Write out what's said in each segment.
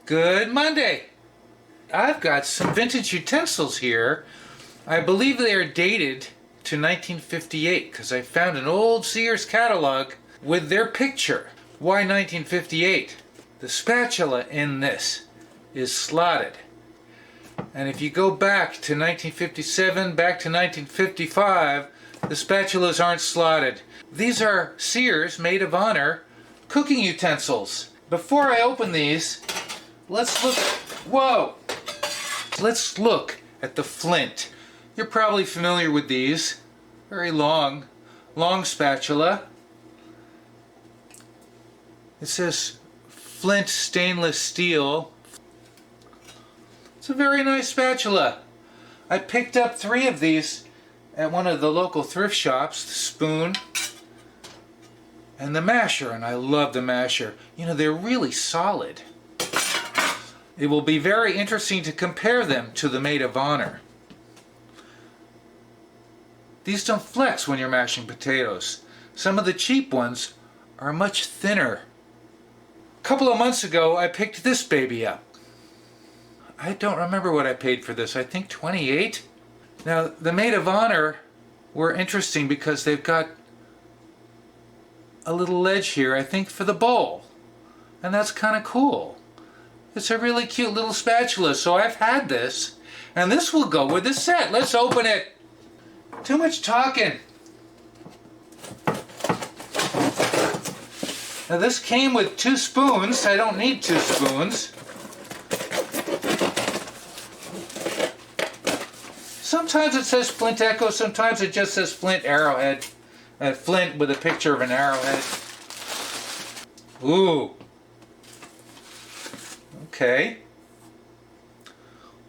Good Monday! I've got some vintage utensils here. I believe they are dated to 1958 because I found an old Sears catalog with their picture. Why 1958? The spatula in this is slotted. And if you go back to 1957, back to 1955, the spatulas aren't slotted. These are Sears Maid of Honor cooking utensils. Before I open these, let's look at the Flint. You're probably familiar with these. Very long spatula. It says Flint stainless steel. It's a very nice spatula. I picked up 3 of these at one of the local thrift shops, the spoon and the masher, and I love the masher. You know, they're really solid. It will be very interesting to compare them to the Maid of Honor. These don't flex when you're mashing potatoes. Some of the cheap ones are much thinner. A couple of months ago, I picked this baby up. I don't remember what I paid for this. I think $28. Now, the Maid of Honor were interesting because they've got a little ledge here, I think, for the bowl. And that's kind of cool. It's a really cute little spatula, so I've had this. And this will go with the set. Let's open it. Too much talking. Now this came with 2 spoons. I don't need 2 spoons. Sometimes it says Flint Ekco, sometimes it just says Flint Arrowhead. Flint with a picture of an arrowhead. Ooh. Okay.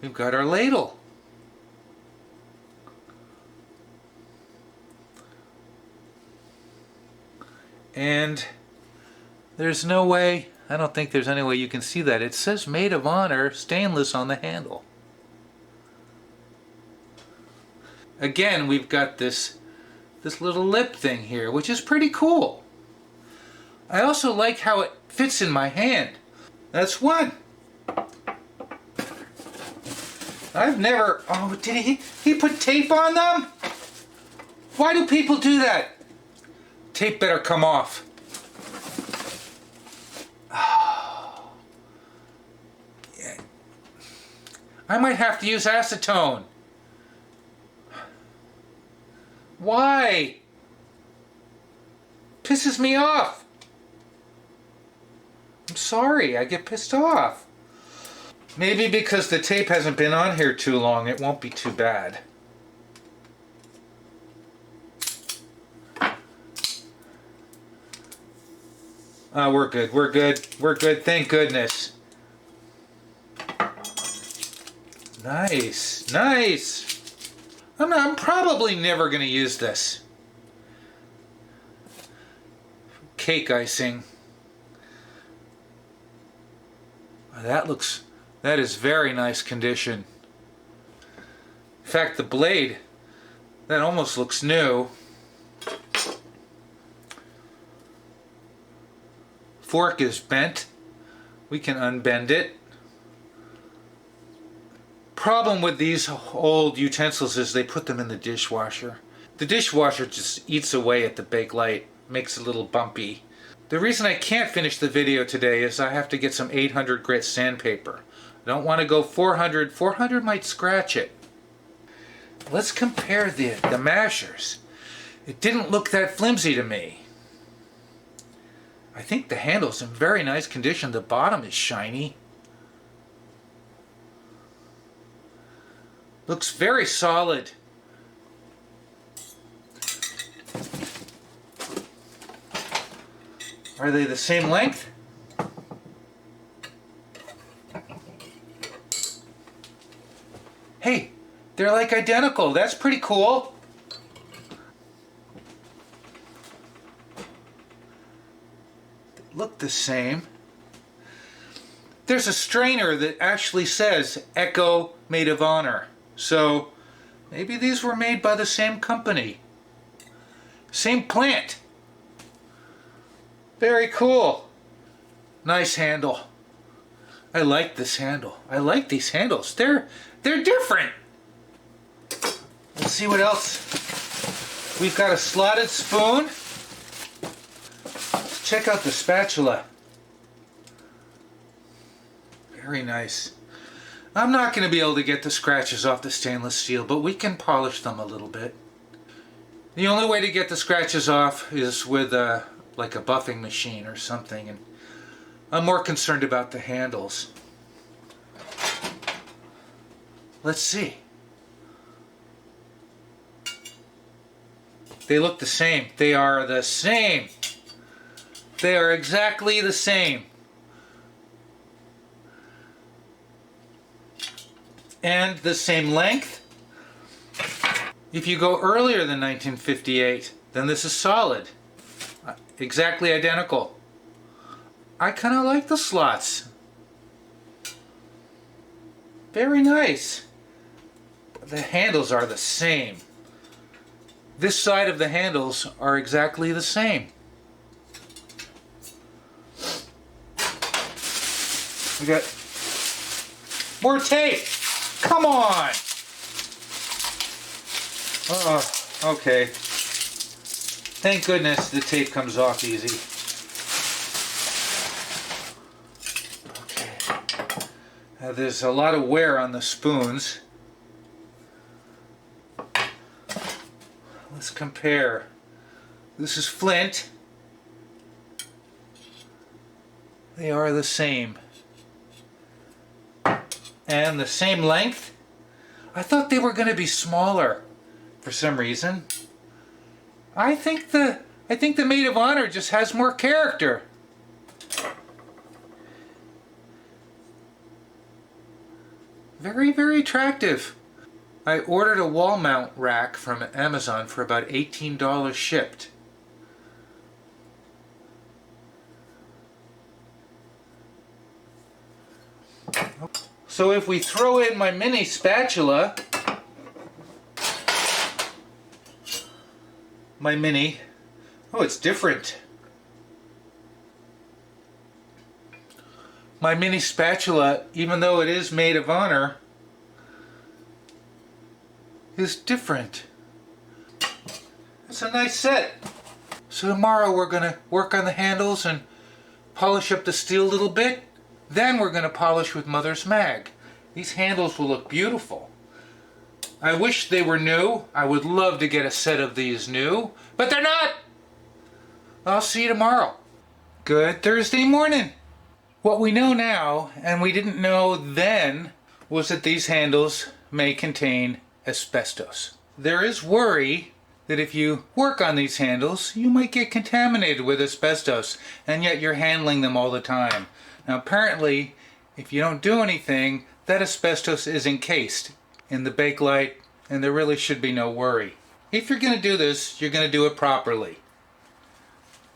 We've got our ladle. And there's no way, I don't think there's any way you can see that. It says Maid of Honor stainless on the handle. Again, we've got this little lip thing here, which is pretty cool. I also like how it fits in my hand. That's one. I've never, oh, did he put tape on them? Why do people do that? Tape better come off. Oh. Yeah. I might have to use acetone. Why? Pisses me off. I'm sorry, I get pissed off. Maybe because the tape hasn't been on here too long, it won't be too bad. We're good, thank goodness. Nice. I'm probably never going to use this. Cake icing. That is very nice condition. In fact, the blade, that almost looks new. Fork is bent. We can unbend it. Problem with these old utensils is they put them in the dishwasher. The dishwasher just eats away at the Bakelite, makes it a little bumpy. The reason I can't finish the video today is I have to get some 800 grit sandpaper. I don't want to go 400. 400 might scratch it. Let's compare the mashers. It didn't look that flimsy to me. I think the handle's in very nice condition. The bottom is shiny. Looks very solid. Are they the same length? Hey, they're like identical. That's pretty cool. They look the same. There's a strainer that actually says Ekco Maid of Honor. So maybe these were made by the same company. Same plant. Very cool. Nice handle. I like this handle. I like these handles. They're different. Let's see what else. We've got a slotted spoon. Let's check out the spatula. Very nice. I'm not going to be able to get the scratches off the stainless steel, but we can polish them a little bit. The only way to get the scratches off is with like a buffing machine or something, and I'm more concerned about the handles. Let's see. They look the same. They are the same. They are exactly the same. And the same length. If you go earlier than 1958, then this is solid. Exactly identical. I kind of like the slots. Very nice. The handles are the same. This side of the handles are exactly the same. We got more tape. Come on. Oh, okay. Thank goodness the tape comes off easy. Okay. There's a lot of wear on the spoons. Let's compare. This is Flint. They are the same. And the same length. I thought they were going to be smaller for some reason. I think the Maid of Honor just has more character. Very, very attractive. I ordered a wall mount rack from Amazon for about $18 shipped. So if we throw in my mini spatula, oh, it's different. My mini spatula, even though it is Maid of Honor, is different. It's a nice set. So tomorrow we're going to work on the handles and polish up the steel a little bit. Then we're going to polish with Mother's Mag. These handles will look beautiful. I wish they were new. I would love to get a set of these new, but they're not. I'll see you tomorrow. Good Thursday morning. What we know now, and we didn't know then, was that these handles may contain asbestos. There is worry that if you work on these handles, you might get contaminated with asbestos, and yet you're handling them all the time. Now apparently, if you don't do anything, that asbestos is encased in the Bakelite, and there really should be no worry. If you're going to do this, you're going to do it properly.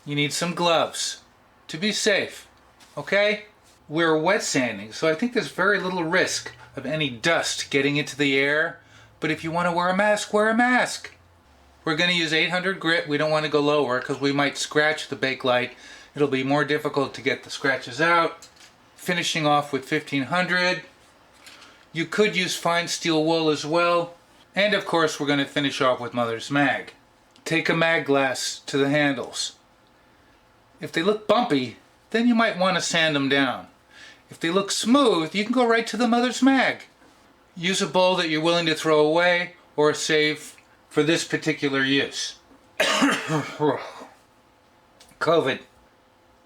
You need some gloves to be safe, okay? We're wet sanding, so I think there's very little risk of any dust getting into the air, but if you want to wear a mask, wear a mask. We're going to use 800 grit. We don't want to go lower because we might scratch the Bakelite. It'll be more difficult to get the scratches out. Finishing off with 1500. You could use fine steel wool as well. And of course we're going to finish off with Mother's Mag. Take a mag glass to the handles. If they look bumpy, then you might want to sand them down. If they look smooth, you can go right to the Mother's Mag. Use a bowl that you're willing to throw away or save for this particular use. COVID.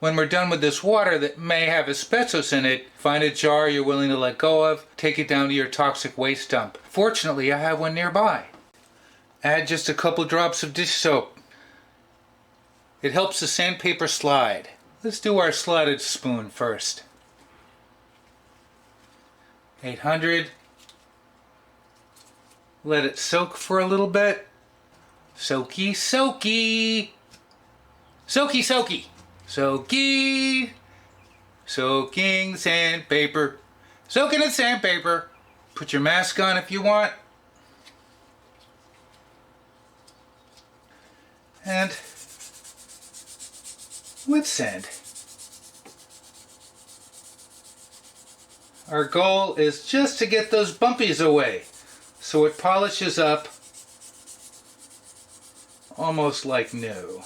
When we're done with this water that may have asbestos in it, find a jar you're willing to let go of, take it down to your toxic waste dump. Fortunately, I have one nearby. Add just a couple drops of dish soap. It helps the sandpaper slide. Let's do our slotted spoon first. 800. Let it soak for a little bit. Soaky, soaky. Soaky, soaky. Soaky. Soaking sandpaper. Soaking in sandpaper. Put your mask on if you want. And wet sand. our goal is just to get those bumpies away so it polishes up almost like new.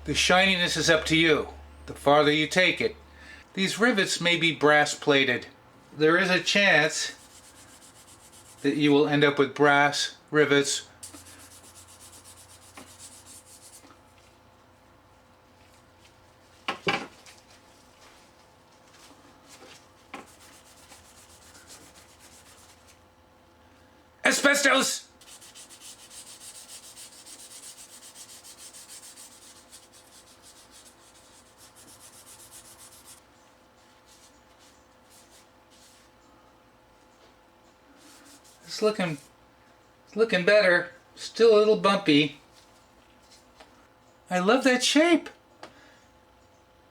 The shininess is up to you, the farther you take it. These rivets may be brass plated. There is a chance that you will end up with brass rivets. Asbestos! It's looking better. Still a little bumpy. I love that shape.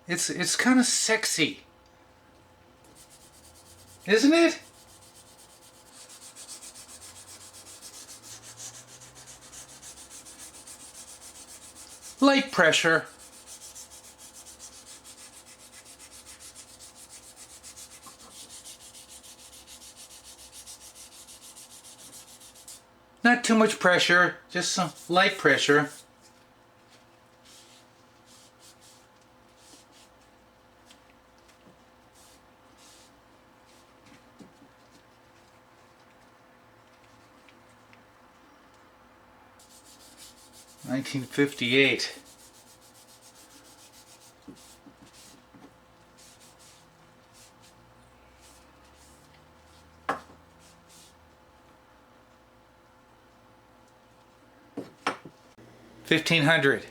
It's kind of sexy. Isn't it? Light pressure. Not too much pressure, just some light pressure. $1958. $1,500.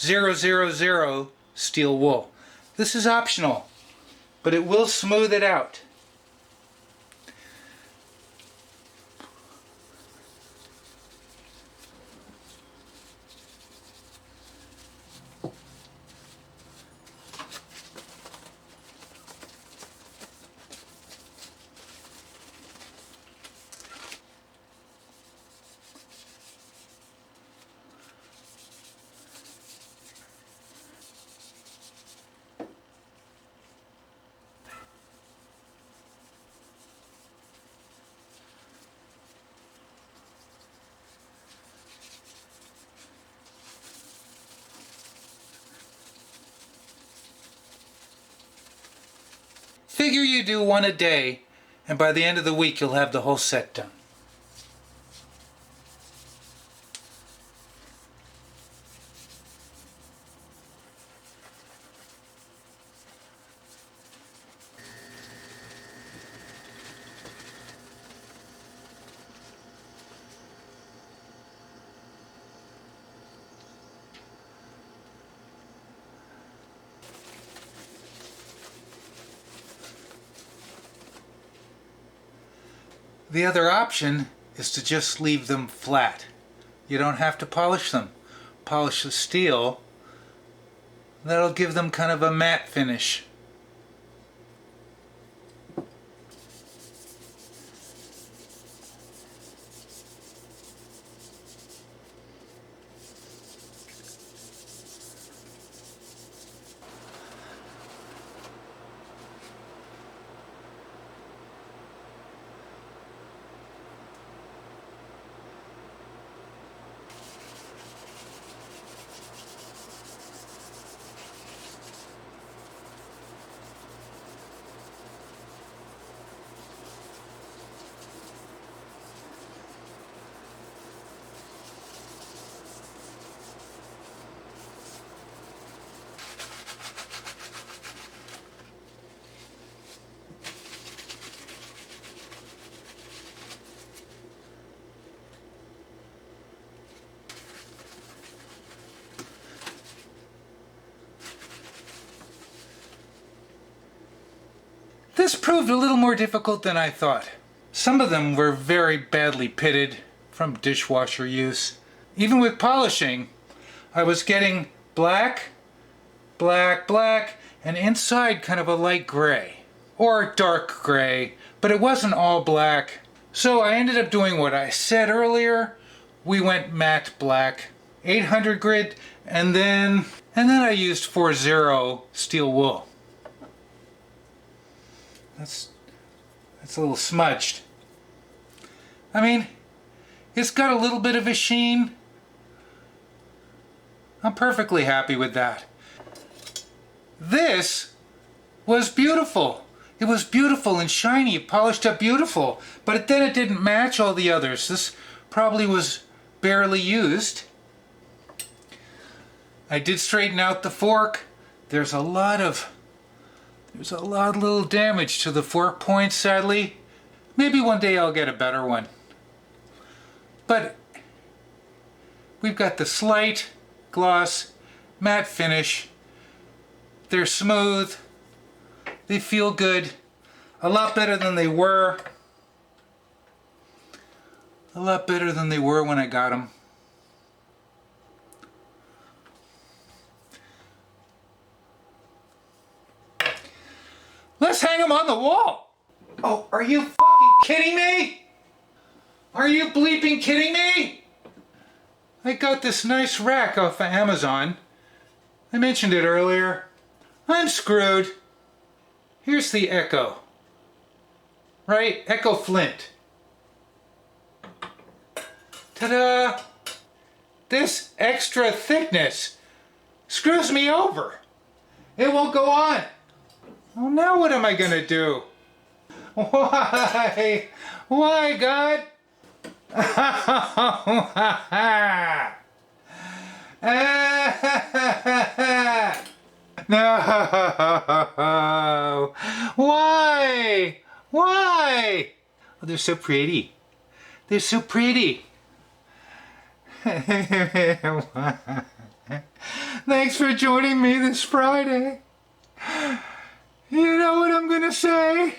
$000 steel wool. This is optional, but it will smooth it out. Figure you do one a day, and by the end of the week you'll have the whole set done. The other option is to just leave them flat. You don't have to polish them. Polish the steel. That'll give them kind of a matte finish. This proved a little more difficult than I thought. Some of them were very badly pitted from dishwasher use. Even with polishing, I was getting black, black, black, and inside kind of a light gray. Or dark gray, but it wasn't all black. So I ended up doing what I said earlier. We went matte black, 800 grit, and then I used 4-0 steel wool. That's a little smudged. I mean, it's got a little bit of a sheen. I'm perfectly happy with that. This was beautiful. It was beautiful and shiny, polished up beautiful, but then it didn't match all the others. This probably was barely used. I did straighten out the fork. There's a lot of little damage to the fork point, sadly. Maybe one day I'll get a better one. But we've got the slight gloss matte finish. They're smooth. They feel good. A lot better than they were. A lot better than they were when I got them. Let's hang them on the wall. Oh, are you fucking kidding me? Are you bleeping kidding me? I got this nice rack off of Amazon. I mentioned it earlier. I'm screwed. Here's the Ekco. Right? Ekco Flint. Ta-da! This extra thickness screws me over. It won't go on. Well, now what am I gonna do? Why? Why, God? No! Why? Why? Oh, they're so pretty. They're so pretty. Thanks for joining me this Friday. You know what I'm gonna say?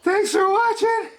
Thanks for watching.